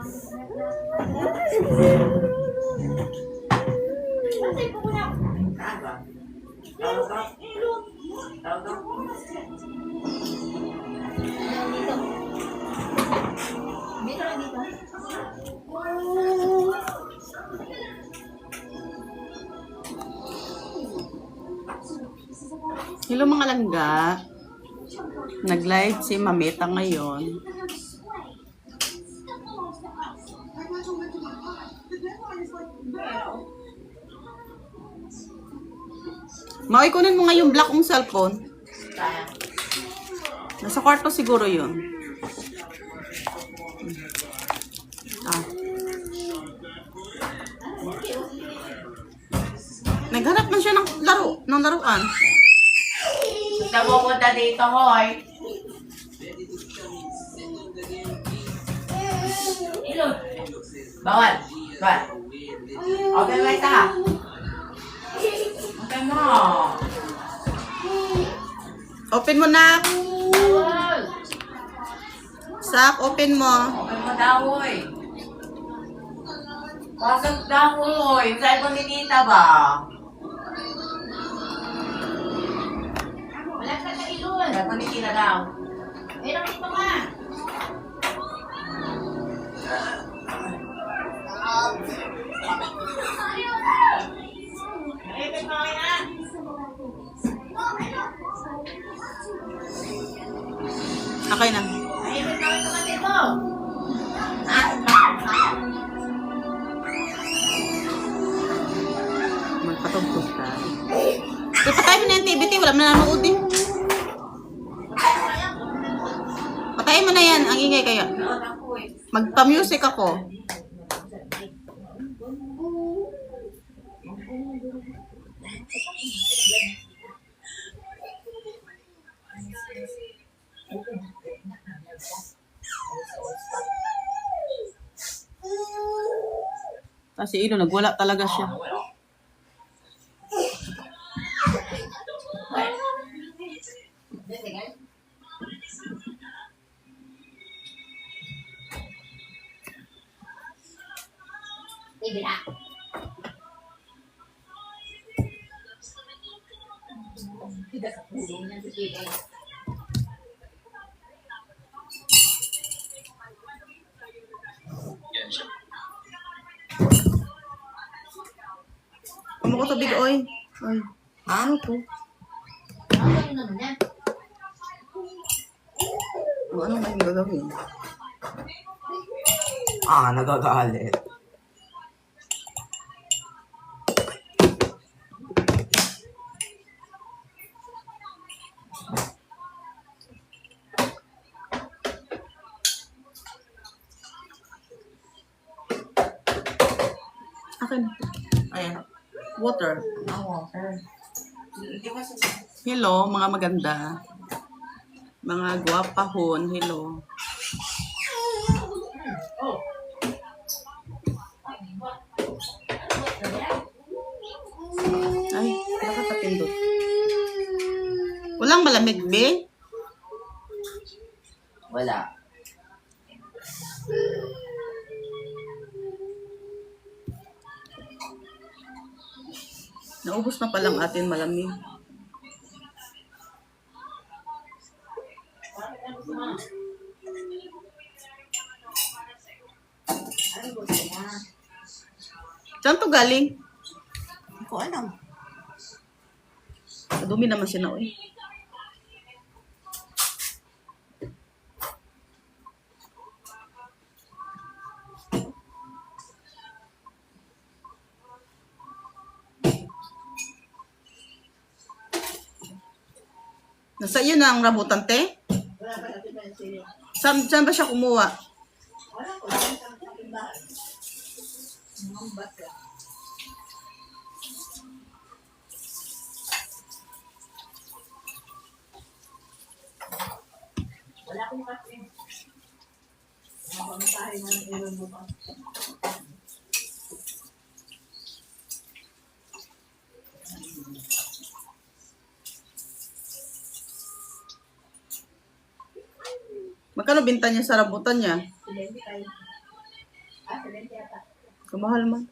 Hello mga langga. Nag-live si Mameta ngayon. Maoy, kunin mo nga yung black mong cellphone. Nasa kwarto siguro yun. Ah. Naghanap man siya ng laruan. Napupunta dito, hoy. Ilod. Bawal. Bawal. Okay, wait ha. Okay mo. Open mo na. Bawal. Sak, open mo. Okay mo daw, hoy. Pasok daw, hoy. Saan mo ni Tita ba? Wala ka sa ilod. Saan mo ni Tita daw? Eh, nakita ka. Okay na. Magpatugtog ka. Patay mo na yung TVT. Wala mo na nanood eh. Patayin mo na yan. Ang ingay kaya. Magpa-music ako. Kasi ilo, nagwala talaga siya. Kumo ko tubig, oy. Oy. Ano to? Ano nga yung gagawin? Nagagalit. Akin. Ayan. Water. Water. Hello, mga maganda. Mga gwapahon. Hello. Ay, nakakapindot. Walang malamig, be? Wala. Naubos na palang atin malamig. Saan to galing? Hindi ko alam. Dumi naman siya na, oy. Nasa iyo na ang rambutan, te? Saan ba siya kumuha? Wala akong kasi. Makakamatahin na ng ilon mo pa. Magkano binta niya sa rambutan niya? Kamahal man.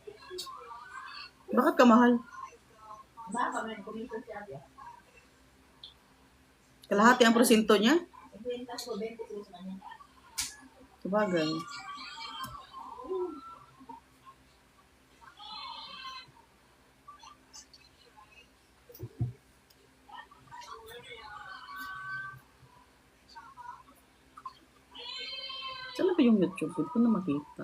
Bakit kamahal? Kalahati ang porsyento niya? Sabagay. Saan ba yung YouTube? Hindi ko na makita.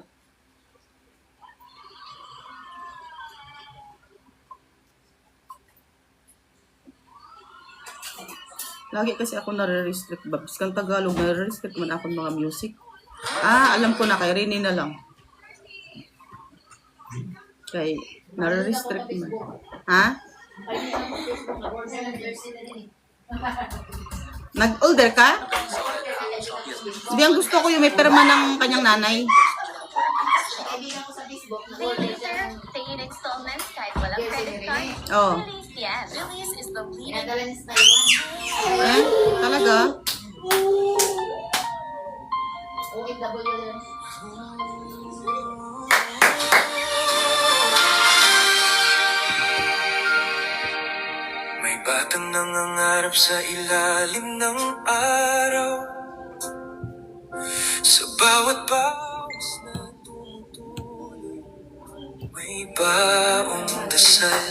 Lagi kasi ako nare-restrict. Babs kang Tagalog, nare-restrict man ako ng mga music. Alam ko na, kay Rini na lang. Kay, nare-restrict man. Ha? Nag-order ka? Sabi, ang gusto ko yung may perma ng kanyang nanay. Pay in installments kahit walang credit card. Oh. Release yan. Release is the leading Talaga? May batang nangangarap sa ilalim ng araw, sa bawat pawis na tumutuloy, may baong dasal,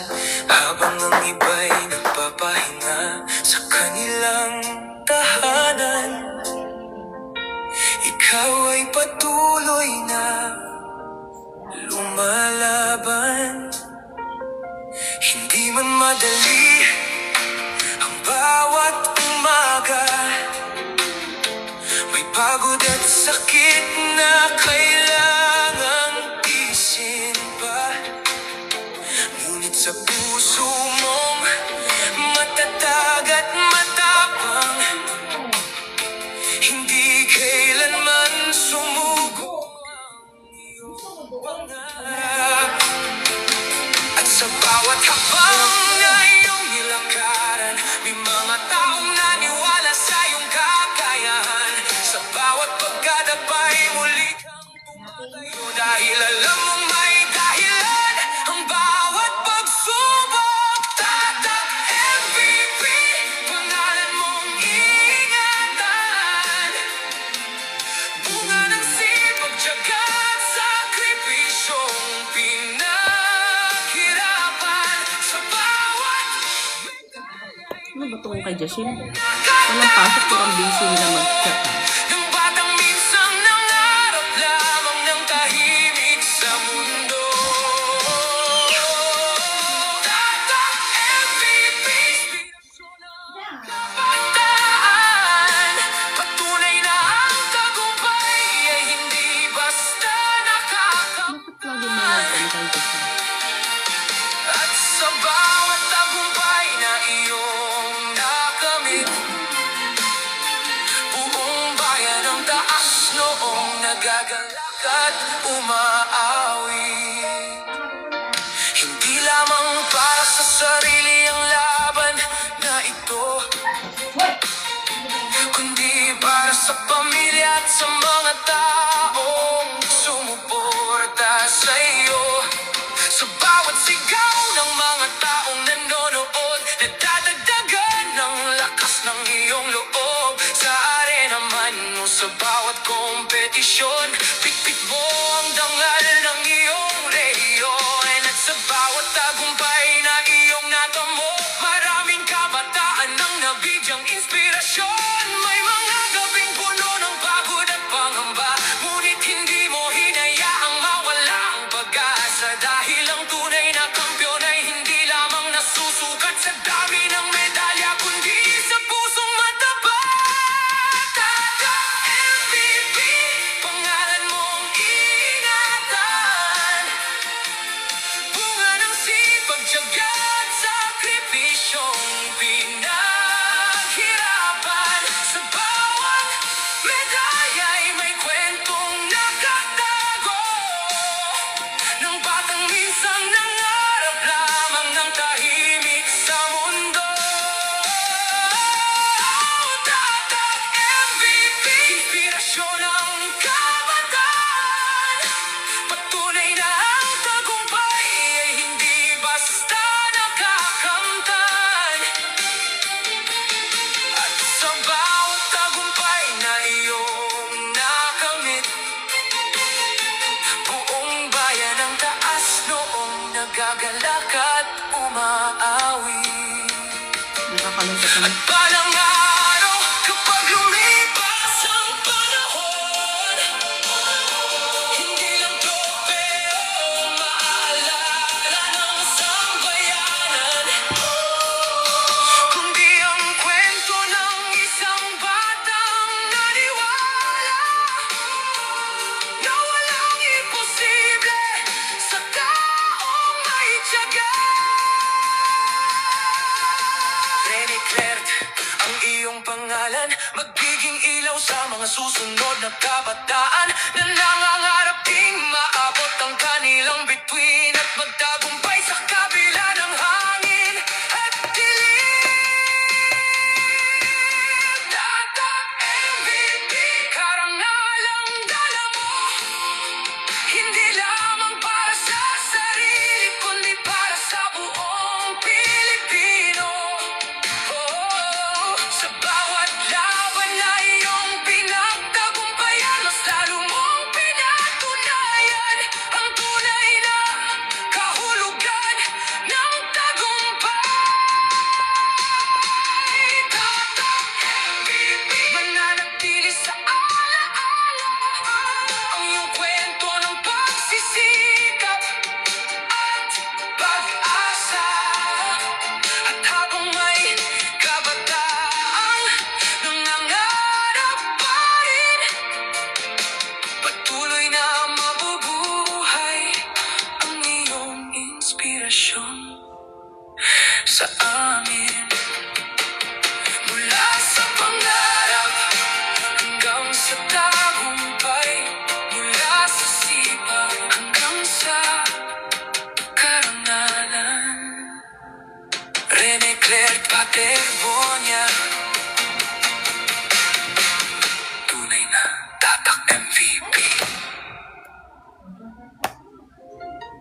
habang ang iba'y nagpapahinga sa kanilang tahanan. Ikaw ay patuloy na lumalaban. Hindi man madali ang bawat umaga, may pagod at sakit na kailangang tiisin pa. Ngunit sa puso mong matatag at matapang, hindi kailanman sumuko ang iyong pangarap. At sa bawat habang na iyong nilakaran, may mga taong naniwala sa iyong kakayahan. Sa bawat pagkadapay, muli kang pumatayo dahil alam mong may dahilan. Ang bawat pagsubok, tatak MVP, pangalan mong ingatan. Bunga ng sipag, tiyaga at sakripisyong pinaghirapan. Sa bawat Ano ba itong kay Jashin? Walang pasok pero ang busy nila mag-chat. ng batang minsang nangarap lamang ng tahimik sa mundo. Tatak MVP, inspirasyon ng kabataan. Patunay na ang tagumpay ay hindi basta Bakit lagi may nag-ano kay Jashin? at sa bawat tagumpay na iyong nakamit, buong bayan ang taas noong nagagalak at umaawi. Hindi lamang para sa sarili ang laban na ito, kundi para sa pamilya at sa mga taong sumuporta sa iyo. Sa bawat sigaw ng mga taong nanonood, nadadagdagan ng lakas ng iyong loob. Sa arena man o sa bawat kompetisyon, pitpit mo ang dangal ng iyong rehiyon. At sa bawat tagumpay na iyong natamo, maraming kabataan ang nabigyang inspirasyon. May mga gabing puno ng pagod at pangamba, ngunit hindi mo hinayaang mawala ang pag-asa. Dahil ang tunay na kampiyon ay hindi lamang nasusukat sa dami ng medalya, kundi sa pusong matapat. Tatak MVP, pangalan mong ingatan. Bunga ng sipag, tiyaga at sakripisyong pinaghirapan. Sa bawat At balang araw, kapag lumipas ang panahon, hindi lang tropeo maaalala ng sambayanan, kundi ang kwento ng isang batang naniwala na walang imposible sa taong may tiyaga. Rene Clert, ang iyong pangalan, magiging ilaw sa mga susunod na kabataan na nangangarap ding maabot ang kanilang bituin at magtagumpay sa kabila ng hangin at dilim. Tatak MVP, karangalang dala mo, hindi lamang para sa sarili, kundi para sa buong Pilipino. Sa bawat laban na iyong pinagtagumpayan, mas lalo mong pinatunayan ang tunay na kahulugan ng tagumpay. Tatak MVP, mananatili sa alaala ang iyong kwento ng pagsisikap at pag-asa. At habang may kabataang nangangarap pa rin, patuloy na mabubuhay ang iyong inspirasyon sa amin. Mula sa pangarap hanggang sa tagumpay, mula sa sipag hanggang sa karangalan. Rene Clert Paterbonia, tunay na tatak MVP.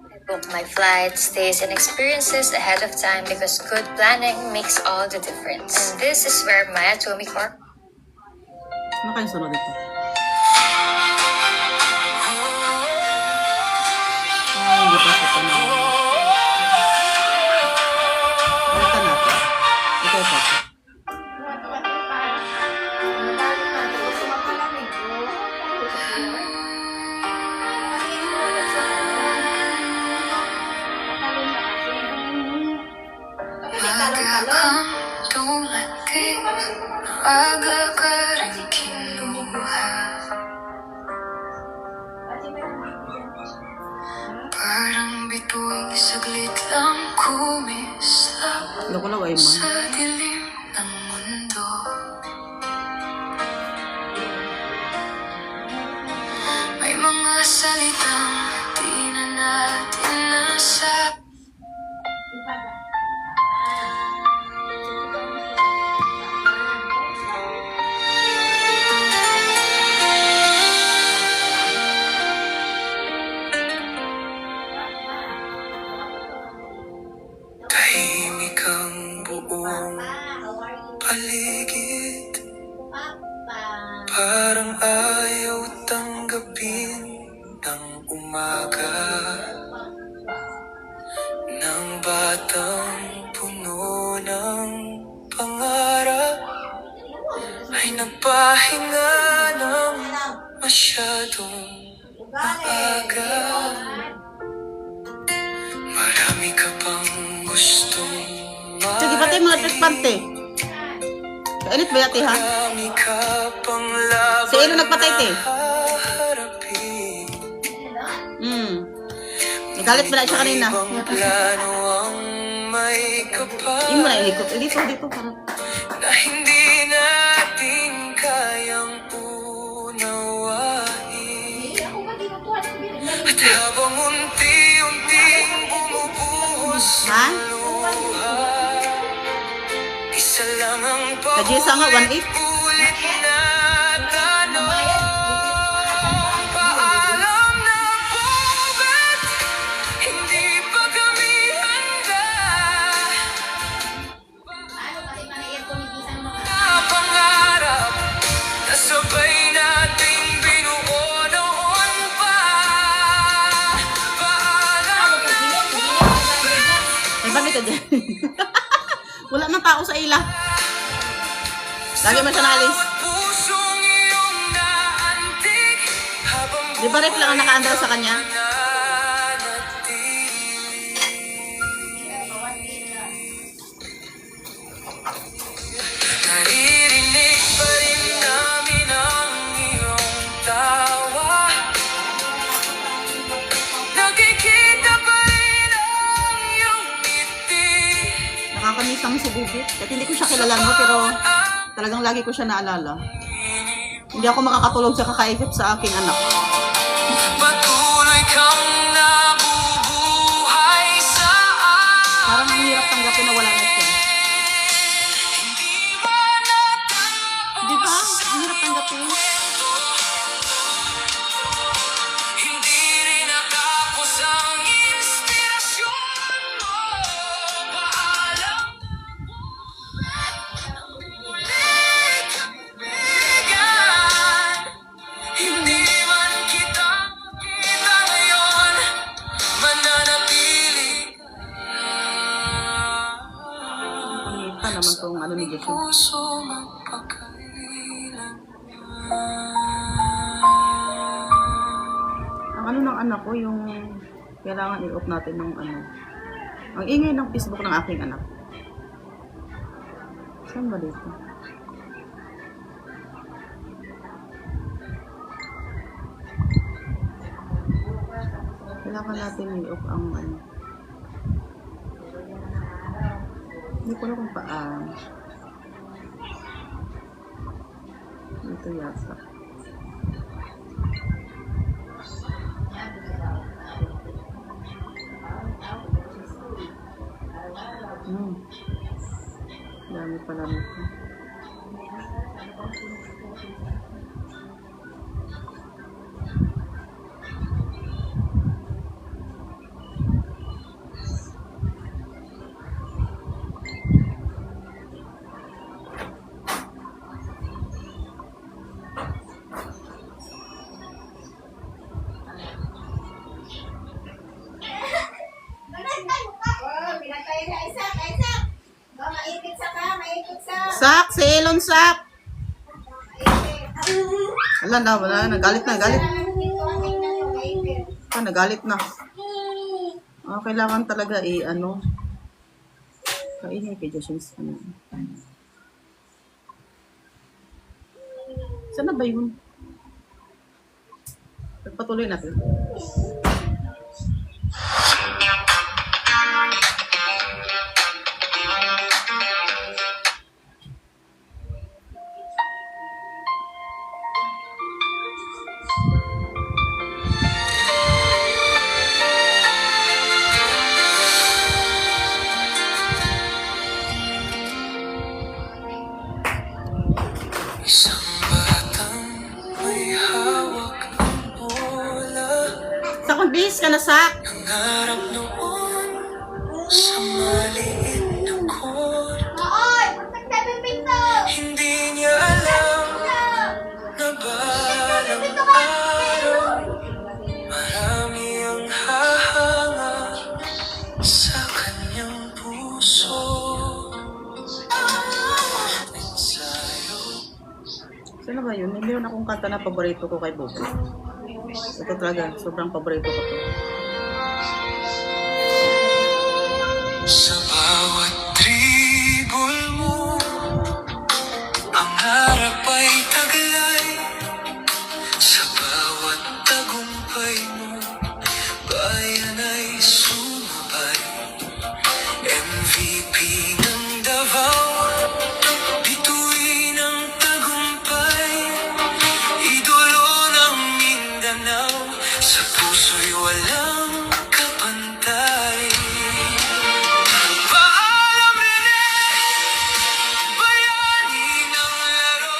I book my flights, stays, and experiences ahead of time because good planning makes all the difference. And this is where Maya Tomi Corp. Ano kayong sunod ito? Hindi pa sa tanong. Balikan natin. Ito. Maaga kang dumating, maaga ka rin kinuha. Parang bituing saglit lang kumislap Loko-loko ay man. sa dilim ng mundo. May mga salitang di na natin nasabi. Tahimik ang buong paligid, parang ayaw tanggapin ng umaga, ng batang puno ng pangarap ay nagpahinga ng masyadong maaga. Marami ka pang gustong Sige, patay mga trespante. Kainit ba yati ha? marami ka pang laban Si Elo nagpatay te. haharapin. Nagalit ba na siya kanina? Ibang plano ang may kapal Hindi mo na ilikot. Dito. Parang. na hindi natin kayang unawain. At habang unti-unting bumubuhos Ha? ang luha, isa lang ang Kajisa nga, 1.8. paulit na tanong. Paalam na po, ba't hindi pa kami handa? Na pangarap na sabay nating binuo noon pa. Paalam na po, May bakit ka dyan? Wala nang tao sa ila. Lagi mo siya naalis. Bawat pusong iyong naantig habang Di ba rep lang ang naka-andar sa kanya? Naririnig pa rin namin ang iyong tawa. Nakikita pa rin ang iyong ngiti. Nakakamisang si Bubit. Kahit hindi ko siya kilala, no? Pero talagang lagi ko siya naalala. Hindi ako makakatulog sa kakaisip sa aking anak. Patuloy kang nabubuhay sa akin. Parang ang hirap tanggapin na wala na siya. Hindi man Di ba? Ang hirap tanggapin. Hindi rin natapos ang inspirasyon mo. Paalam ulit kaibigan. Hindi man kita makita ngayon, mananatili Pangita naman tong ano ni Jason. puso magpakailan. Ang ano ng anak ko, yung kailangan i-off natin ng ano. Ang ingay ng Facebook ng aking anak. Saan ba dito? Kailangan natin i-off ang ano. Hindi ko alam kung paano. Dito yata. Dami pala nito. Sak! Si Elon Sak! Wala na, wala na. Galit na, galit. Nagalit na. Kailangan talaga ano. Kaingay kay Joshua. Saan na ba yun? Pagpatuloy natin. Isang batang may hawak ng bola. Sak, bis ka na, Sak! Nangarap noon sa maliit na court. Hindi niya alam na balang araw marami ang hahanga sa kanyang puso. Ensayo. Saan na ba yun? Hindi yun akong kanta na paborito ko kay Bobo. Ito talaga, sobrang paborito ko to. Sa bawat tribul mo, pangarap ay taglay. Sa bawat tagumpay mo, bayan ay sumabay. MVP ng Davao, bituin ang tagumpay. Idolo ng Mindanao, sa puso'y walang kapantay. Paalam Rene, bayani ng laro.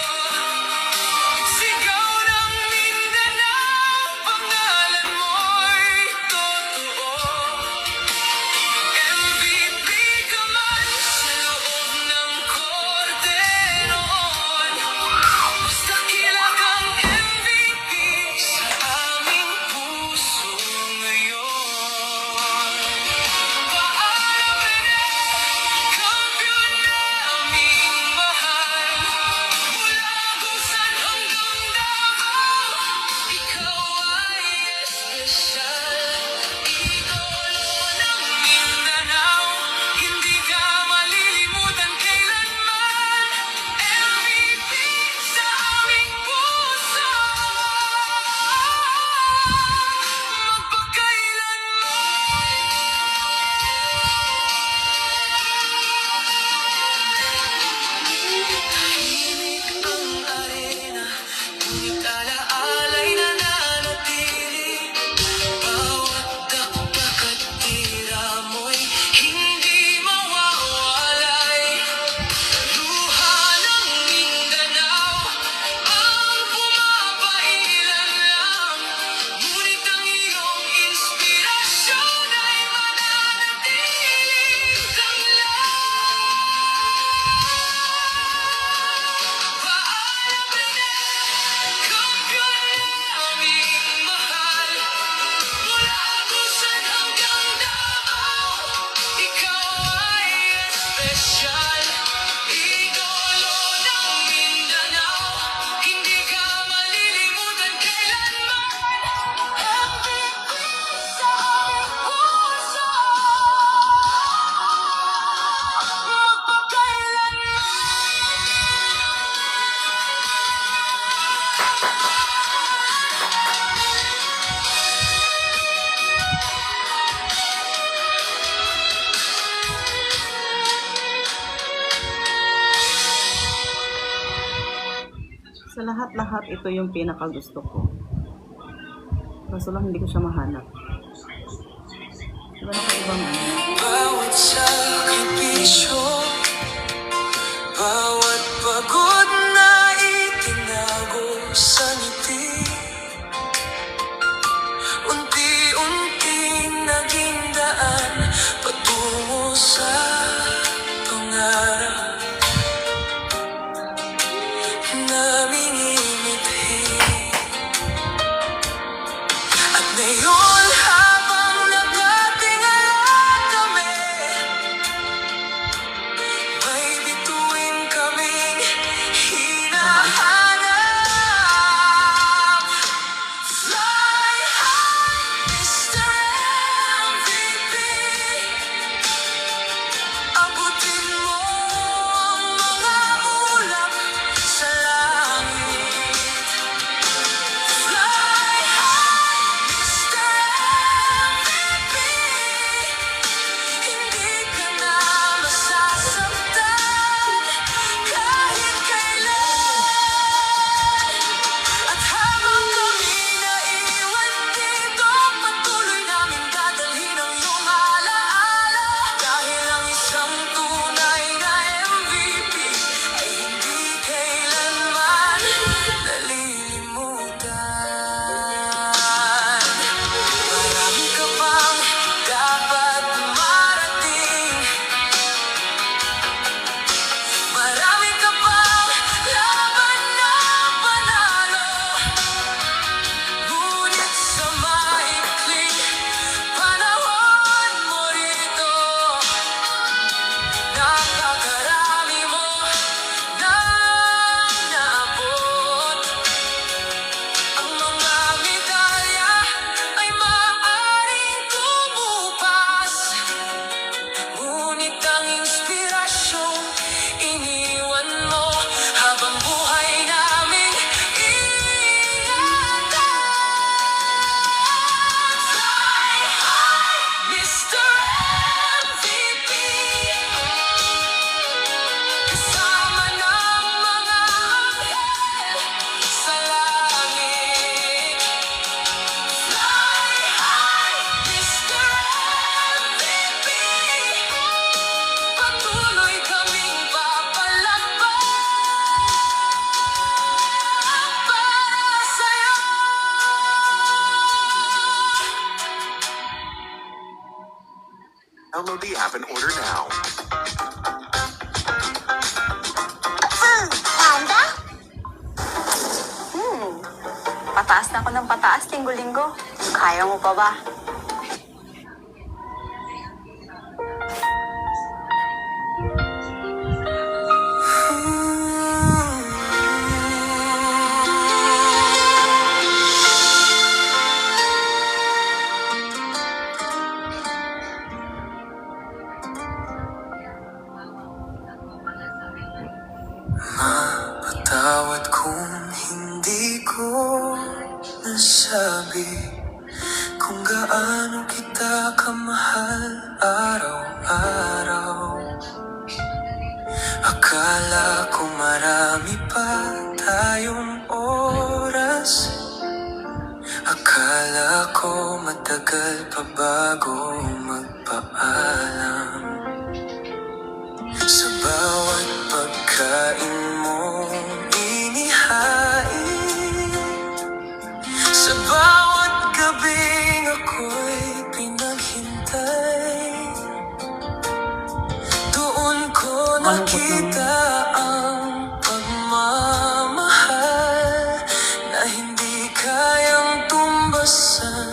Sa lahat-lahat, ito yung pinakagusto ko. Kaso lang hindi ko siya mahanap. Diba nakaibang ano? Bawat sakripisyo, bawat pagod na itinago sa ngiti, unti-unting naging daan patungo sa pangarap na minimithi. At ngayon habang nakatingala kami, may bituin kaming hinahanap. Fly high, Mr. MVP. Abutin mo ang mga ulap sa langit. Fly high, Mr. MVP. Hindi ka na masasaktan kahit kailan. At habang kami naiwan dito, patuloy namin dadalhin ang iyong alaala. Dahil ang isang tunay na MVP ay hindi kailanman nalilimutan. Marami ka pang dapat marating, marami ka pang laban na panalo. Ngunit sa maikling panahon mo rito, napakarami mo nang naabot. Ang mga medalya ay maaaring kumupas, ngunit ang inspirasyon iniwan mo habang buhay naming iingatan. Fly high, Mr. MVP. Kasama ng mga anghel sa langit. Fly high, Mr. MVP. Patuloy kaming papalakpak para sa'yo. Download the app and order now. Pataas na ako ng pataas linggo-linggo. Kaya mo pa ba? Mapatawad kung hindi ko nasabi kung gaano kita kamahal araw-araw. Akala ko marami pa tayong oras, akala ko matagal pa bago magpaalam. Sa bawat pagkain mo inihain, sa bawat gabing ako'y pinaghintay, doon ko nakita ang pagmamahal na hindi kayang tumbasan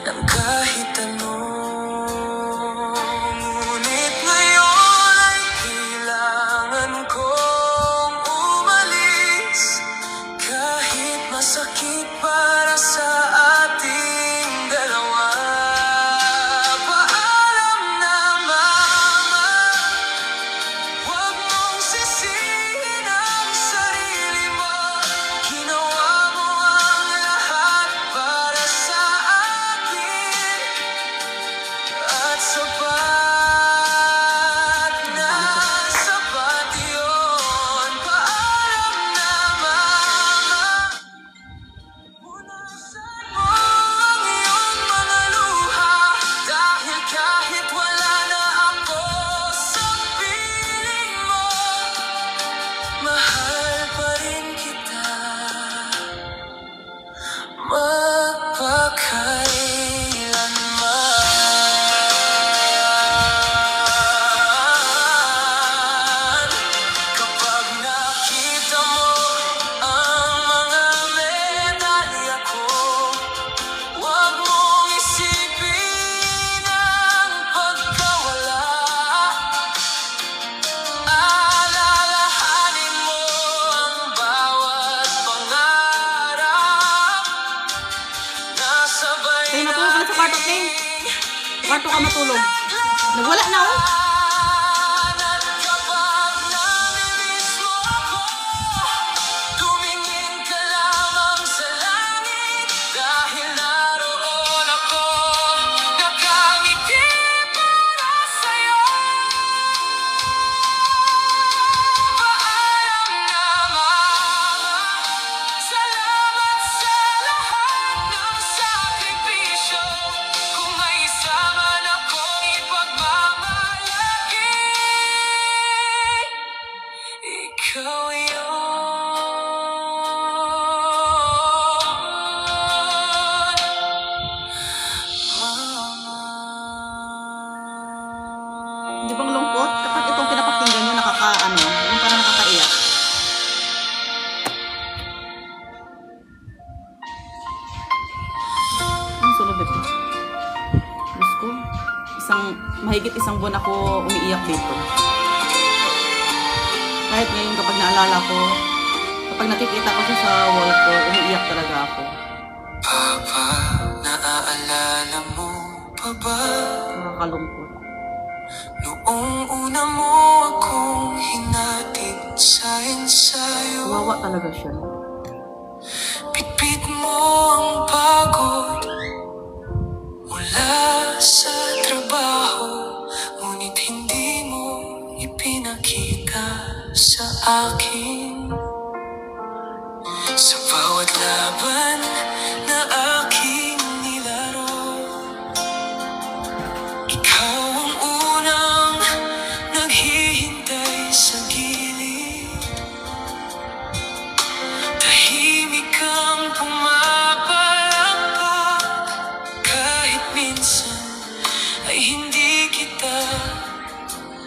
ng kahit ano. Ngunit ngayon ay kailangan kong umalis, kahit masakit para sa ating dalawa. Paalam na mama, huwag mong sisihin ang sarili mo. Ginawa mo ang lahat para sa akin, at sapat na sapat yun. Paalam na mama, dapat na eh. Kwarto ka matulog. Nagwala na oh. At kapag namimiss mo ako, tumingin ka lamang sa langit. Dahil naroon ako, nakangiti para sa'yo. Paalam na mama, salamat sa lahat ng sakripisyo. Kung may isa man akong ipagmamalaki, ikaw yun. Di bang lungkot? Kapag itong pinapakinggan nyo, yung parang nakakaiyak. Ang sunod ito. Diyos ko, mahigit isang buwan ako umiiyak dito. Kahit ngayon kapag naalala ko, kapag nakikita ko siya sa wall ko, umiiyak talaga ako. Papa, naaalala mo pa ba? Nakakalungkot. Noong una mo akong hinatid sa ensayo, Kawawa talaga siya. bitbit mo ang pagod mula sa trabaho, ngunit hindi mo ipinakita sa akin. Sa bawat laban na aking nilaro, ikaw ang unang naghihintay sa gilid. Tahimik kang pumapalakpak, kahit minsan ay hindi kita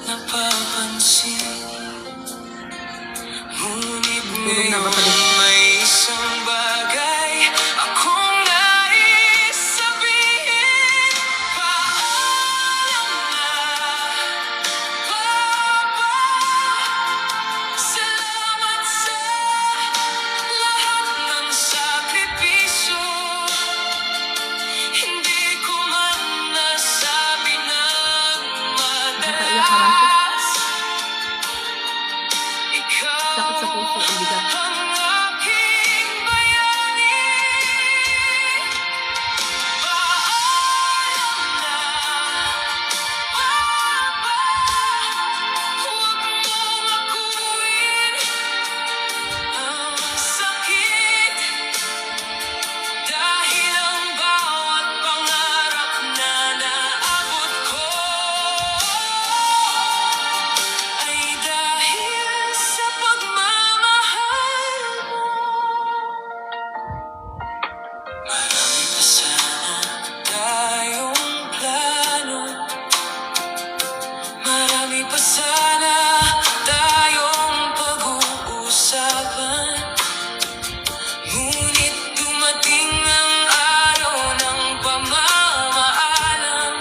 napapansin. Ngunit Tulog na ba pala? ngayon may isang bagay akong nais sabihin. Paalam na, Papa. Salamat sa lahat ng sakripisyo. Hindi ko man nasabi ng Nakaiyak naman siya. madalas. Ikaw Sakit sa puso, ang bigat. ang aking bayani. Paalam na, Papa. Huwag mong akuin ang sakit, dahil ang bawat pangarap na naabot ko ay dahil sa pagmamahal mo. Marami pa sana tayong plano, marami pa sana tayong pag-uusapan. Ngunit dumating ang araw ng pamamaalam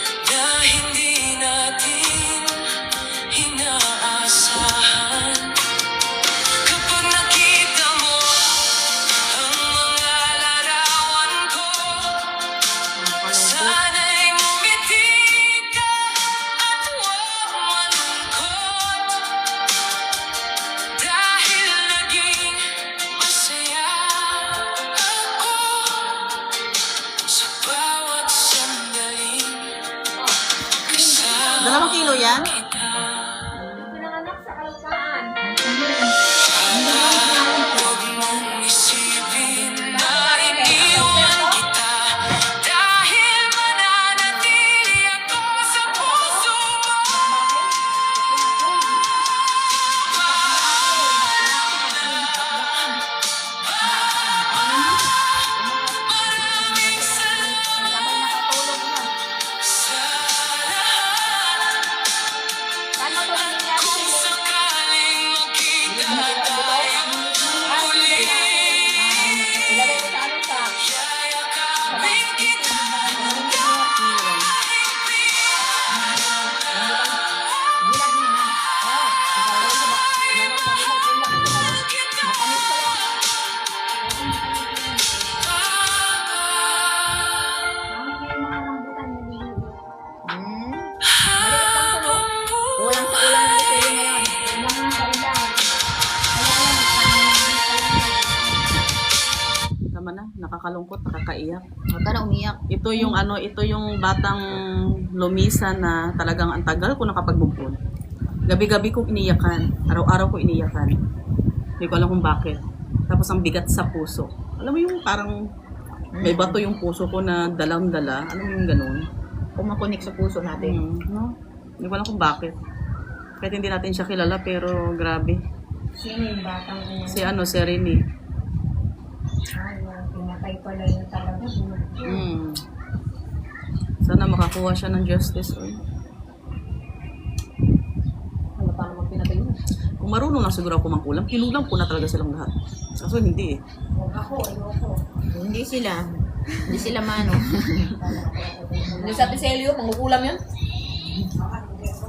na hindi natin inaasahan. Kapag nakita mo ang mga larawan ko, Nakakalungkot. sana'y ngumiti ka at huwag malungkot, dahil naging masaya ako sa bawat sandaling kasama 2 kilo yan? kita. Pinanganak sa Alpaan. Huwag mong isipin na iniwan kita, dahil mananatili ako sa puso mo. Maraming salamat sa lahat nakakalungkot, nakakaiyak. Huwag ka na umiyak. Ito yung ano, ito yung batang lumisa na talagang ang tagal ko nakapag-move. Gabi-gabi ko iniyakan, araw-araw ko iniyakan. Hindi ko alam kung bakit. Tapos ang bigat sa puso. Alam mo yung parang may bato yung puso ko na dalang-dala. Alam mo yung ganun? Kumakonek sa puso natin. No? Hindi ko alam kung bakit. Kahit hindi natin siya kilala, pero grabe. Sino yung batang Si ano, si Rene. pinatay pala yung talaga? Sana makakuha siya ng justice. Oy. Ano pa naman pinatay mo? Kung marunong lang siguro ako mangkulang, kinulang ko na talaga silang lahat. Kaso hindi eh. Huwag ako, ayoko. Hindi sila. Hindi sila mano. Hindi sa Piselio, mangukulam yan.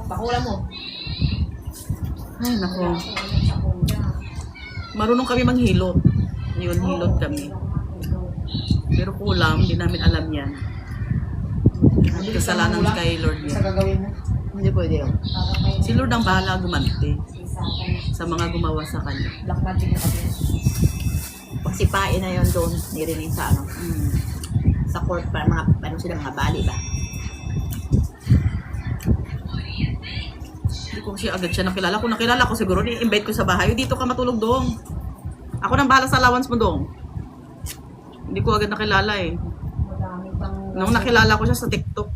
Pakulam mo. Ay, nako. Marunong kami manghilot. Yun, hilot kami. Pero kulam, hindi namin alam yan. Kasalanan kay Lord Sa yan. gagawin mo. Hindi pwede yun. Si Lord ang bahala gumanti sa mga gumawa sa kanya. Black magic na kasi. Pagsipain na yun doon, nirinig sa ano. Sa court para mga, ano sila, mga bali ba? Hindi ko siya agad siya nakilala. Kung nakilala ko siguro, i-invite ko sa bahay. Dito ka matulog doon. Ako nang bahala sa allowance mo doon. Hindi ko agad nakilala eh. Madami pang Nung nakilala ko siya sa TikTok.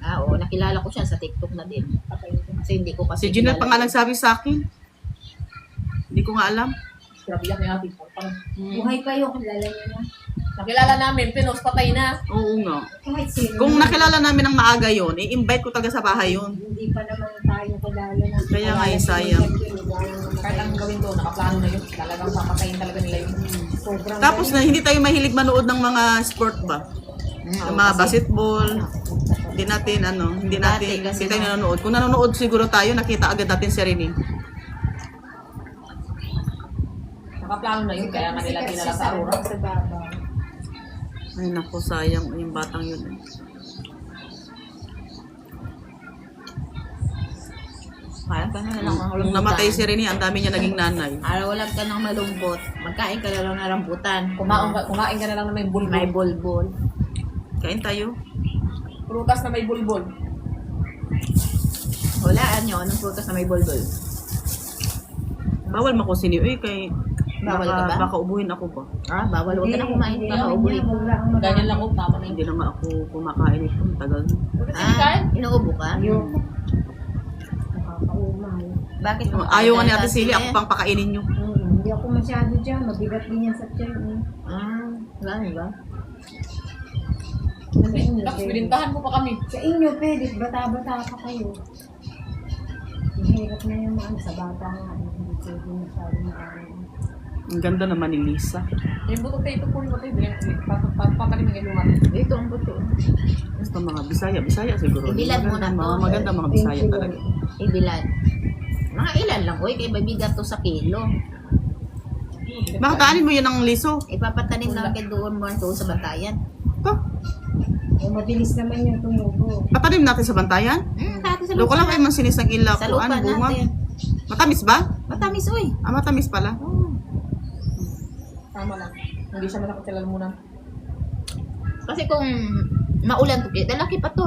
Oo, nakilala ko siya sa TikTok na din. Kasi hindi ko kasi Si Junel pa nga kilala. nagsabi sa akin. Hindi ko nga alam. Grabe yan yung ating buhay pa yung kilala niyo na. Nakilala namin, pinos, patay na. Oo nga. Kahit sino. Kung nakilala namin ng maaga yun, i-invite ko talaga sa bahay yun. Hindi pa naman tayo kilala na. Kaya nga, sayang. Kahit ang gawin doon, nakaplano na yun. Talagang papatayin talaga nila yun. Sobrang Tapos na hindi tayo mahilig manood ng mga sport ba? Ng mga basketball. Hindi natin hindi Dati kasi tayo nanonood. Kung nanonood siguro tayo, nakita agad natin si Rene. Nakaplano na yun, kaya kanila tinala sa Aurora. Sa baba. Ay naku, sayang yung batang yun. Kaya ka na lang mga Nung namatay si Rene, ang dami niya naging nanay. Araw-alag ka ng malungkot. Magkain ka na lang ng rambutan. Kumain ka na lang na may bulbul. May bulbul. Kain tayo. Prutas na may bulbul. Hulaan nyo, anong prutas na may bulbul? Bawal makusini. Uy, kay Bawal ka ba? baka ubuhin ako ba? Ah, bawal. Huwag ka na kumain. Nakaubuhin. Ganyan lang, oh, tama na Hindi yun. na nga ako kumakain ito. Ang tagal. Ah, inuubo ka? Ayoko. Nakakaumay. Bakit? Ayaw nga ni Ate Silly, ako pang pakainin nyo. Hindi ako masyado dyan. Mabigat din yan sa tiyan. Ah, gano'n ba? Sa inyo, Tapos pwede. binintahan mo pa kami. Sa inyo, pwede. Bata-bata pa kayo. Mahirap na yung mga sa bata nga. Hindi pwede masyado maaaring. Ang ganda naman ni Lisa. Yung buto tayo, ito po yung batay. Patalim ng ilungan. Dito ang buto. Basta mga Bisaya siguro. Ibilad mo na to. Maganda mga Bisaya talaga. Ibilad. Mga ilan lang, uy, kay mabigat to sa kilo. Makataanin mo yun ng liso. Ipapatanim lang kay doon mo doon sa batayan. Ito. Eh, mabilis naman yung tumubo. Patanim natin sa bantayan. Dati sa Loko lupa. lang kayo mang sinis ng ila Sa ko. lupa Ano, bunga? natin. Matamis ba? Matamis, uy. Ah, matamis pala. Tama lang. Hindi siya manakot sa lalamunan. Kasi kung maulan to, lalaki pa to.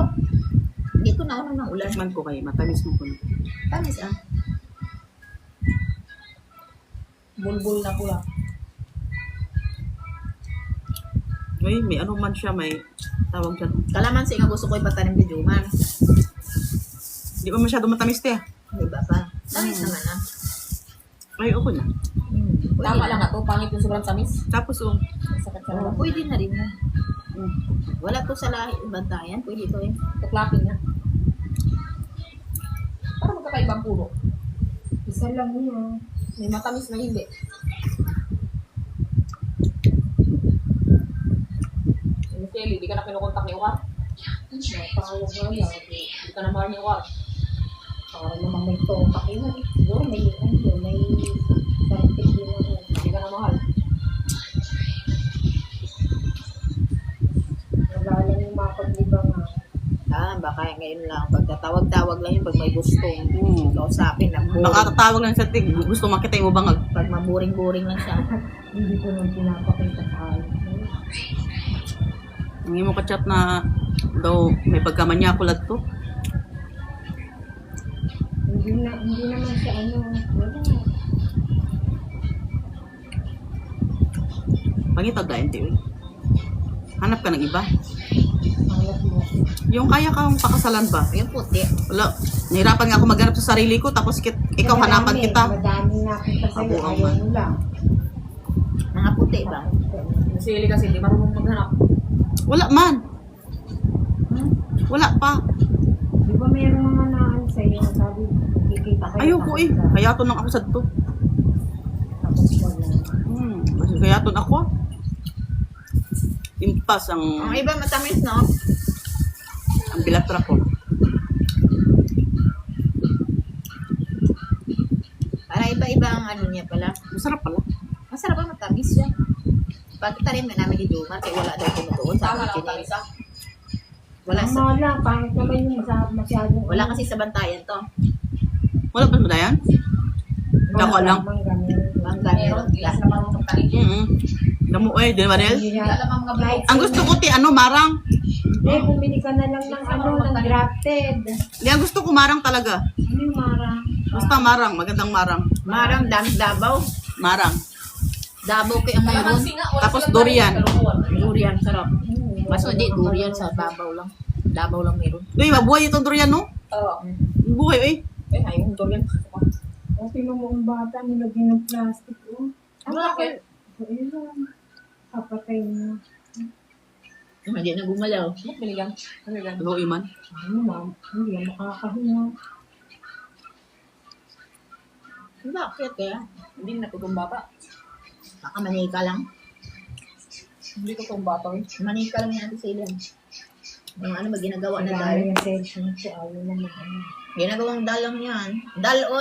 Dito na ako ng ulan. Man ko kayo, matamis mo ko na. Tamis ah. Bulbul na pula. Uy, may ano man siya, may tawag dyan. Kalamansi nga gusto ko ipatanim kay Juman. Di ba masyado matamis te? Diba pa? Tamis naman ah. Ay, okay na. Pwede Tama na. lang ito. Pangit yung sobrang tamis. Tapos, Sakit sa Oo, lalang. pwede na rin na. Wala to sa lahi, bantayan. Pwede to eh. Tuklapin niya. Para magkakaibang puno. Isa lang yun. May matamis na hindi. Kelly, di ka na kinukontak ni Uwar. Napawag na lang. Di ka na mahal ni Uwar. Para naman may topak yun. Siguro may may sarapit din ako. Di ka na mahal. Wala lang yung mga paglibang nga. Ah, baka kaya ngayon lang. Pagkatawag-tawag lang yun pag may gustong kausapin. Nakakatawag lang sa tig. Gusto makita yung bangag. Pag maburing-buring lang siya. Hindi ko nang pinapakita sa akin. Hindi mo ka-chat na daw may pagkamanyakulat to. Hindi naman siya wala. Pangitag ka, ente. Hanap ka ng iba. Hanap mo. Yung kaya kang pakasalan ba? Yung puti. Wala. Nahirapan nga ako maghanap sa sarili ko, tapos ikaw hanapan kita. Madami nakita sa'yo, Abo, ayaw mo lang. Mga puti ba? Sili kasi hindi marunong maghanap. Wala man. Wala pa. Di ba mayroong mga naan sa'yo, sabi, kikita kayo. Ayoko eh. Hayaton lang ako sa to. Tapos wala. Kasi hayaton ako. Impas ang Ang iba matamis, no? bilatra ko. Para iba-iba ang ano niya pala. Masarap pala. Masarap ba matamis siya? Pagkitarin mo namin ni Jumar, kaya wala daw tumutuon sa Tama akin lang chinesa. Wala sa, Tama lang, pangit naman yung masyadong. wala kasi sa bantayan to. Wala pa ba yan? Dako lang. Mangga meron. Gilas na marunong taligin. Damo eh, di ba Nel? Hindi alam ang mga vlogs. Ang gusto ko marang. Eh, bumili ka na lang ng grafted. Hindi, ang gusto ko marang talaga. Ano yung marang? Basta marang, magandang marang. Marang Davao. Marang. Davao kayo ang mayroon. Tapos durian. Durian, sarap. Mas hindi durian sa Davao lang. Davao lang meron. Uy, mabuhay itong durian, no? Oo. Buhay, eh. Ayun, durian. O, sino mo ang bata, nilagyan ng plastic, oh. Bakit? So, yun lang. Kapatay mo. Hindi na gumalaw. Biligan. Biligan. Hello, Iman. Ano, ma'am? Hindi yan makakahinga. Bakit kaya? Hindi na tutong bata. Baka manika lang. Hindi ko itong bata eh. Manika lang yan sa ilan. Yung ano ba ginagawa na Marami dal? yung cellphone ko, ayaw naman. Ginagawang dal lang yan. Dal o